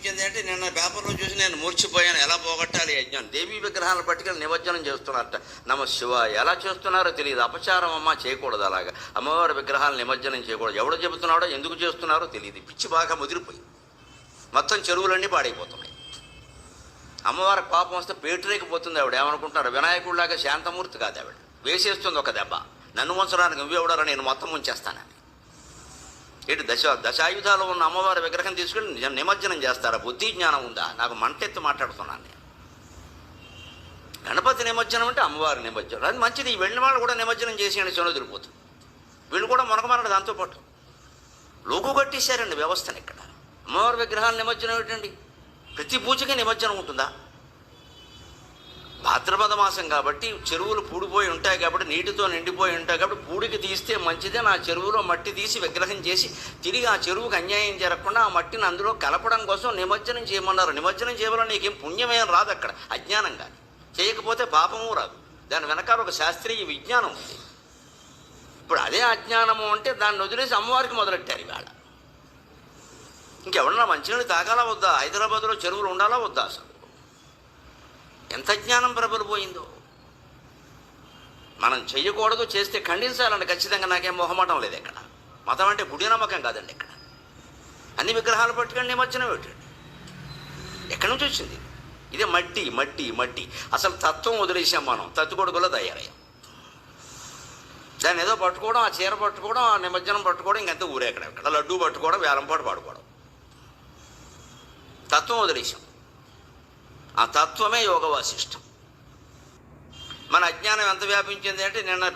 వ్యాపించింది అంటే నిన్న పేపర్లో చూసి నేను మూర్చిపోయాను. ఎలా పోగొట్టాలి యజ్ఞం? దేవీ విగ్రహాలను పట్టుకెళ్ళి నిమజ్జనం చేస్తున్నారట. నమ శివాయ. ఎలా చేస్తున్నారో తెలియదు. అపచారం అమ్మ, చేయకూడదు అలాగా. అమ్మవారి విగ్రహాలను నిమజ్జనం చేయకూడదు. ఎవడు చెబుతున్నాడో, ఎందుకు చేస్తున్నారో తెలియదు. పిచ్చి బాగా ముదిరిపోయి మొత్తం చెరువులన్నీ పాడైపోతున్నాయి. అమ్మవారి కోపం వస్తే పేటరేకపోతుంది. ఆవిడ ఏమనుకుంటున్నారు, వినాయకుడిలాగా శాంతమూర్తి కాదు ఆవిడ. వేసేస్తుంది ఒక దెబ్బ. నన్ను ఉంచడానికి నువ్వెవడారా, నేను మొత్తం ఉంచేస్తానని. ఇటు దశాయుధాలు ఉన్న అమ్మవారి విగ్రహం తీసుకుని నిమజ్జనం చేస్తారా? బుద్ధి జ్ఞానం ఉందా? నాకు మంటెత్తి మాట్లాడుతున్నాను నేను. గణపతి నిమజ్జనం అంటే అమ్మవారి నిమజ్జనం, అది మంచిది. వెళ్ళిన వాళ్ళు కూడా నిమజ్జనం చేసేయండి, చొన తిరిగిపోతుంది. వీళ్ళు కూడా మొనకమన్నాడు. దాంతోపాటు లోకు కట్టేశారండి వ్యవస్థను. ఇక్కడ అమ్మవారి విగ్రహాలు నిమజ్జనం ఏంటండి? ప్రతి పూజకి నిమజ్జనం ఉంటుందా? భాద్రపద మాసం కాబట్టి చెరువులు పూడిపోయి ఉంటాయి, కాబట్టి నీటితో నిండిపోయి ఉంటాయి, కాబట్టి పూడికి తీస్తే మంచిదే. నా చెరువులో మట్టి తీసి విగ్రహం చేసి తిరిగి ఆ చెరువుకి అన్యాయం జరగకుండా ఆ మట్టిని అందులో కలపడం కోసం నిమజ్జనం చేయమన్నారు. నిమజ్జనం చేయవల్ల నీకేం పుణ్యమేం రాదు, అక్కడ అజ్ఞానం కానీ. చేయకపోతే పాపము రాదు. దాని వెనకాల ఒక శాస్త్రీయ విజ్ఞానం ఉంది. ఇప్పుడు అదే అజ్ఞానము అంటే దాన్ని వదిలేసి అమ్మవారికి మొదలెట్టారు ఇవాళ. ఇంకెవరన్నా మంచినీళ్ళు తాగాలా వద్దా? హైదరాబాద్లో చెరువులు ఉండాలా వద్దా? అసలు ఎంత జ్ఞానం ప్రబలిపోయిందో. మనం చెయ్యకూడదు, చేస్తే ఖండించాలండి ఖచ్చితంగా. నాకేం మొహమాటం లేదు. ఇక్కడ మతం అంటే గుడి నమ్మకం కాదండి. ఇక్కడ అన్ని విగ్రహాలు పట్టుకొని నిమజ్జనం పెట్టండి. ఎక్కడి నుంచి వచ్చింది? ఇదే మట్టి మట్టి మట్టి. అసలు తత్వం వదిలేసాం మనం. తత్తుకొడుకులో తయారయ్యాం. దాన్ని ఏదో పట్టుకోవడం, ఆ చీర పట్టుకోవడం, ఆ నిమజ్జనం పట్టుకోవడం, ఇంకంతా ఊరే. ఇక్కడ లడ్డూ పట్టుకోవడం, వేలంపాటు పాడుకోవడం. తత్వం వదిలేసాం. ఆ తత్వమే యోగ వాసిష్టం. మన అజ్ఞానం ఎంత వ్యాపించింది అంటే నిన్న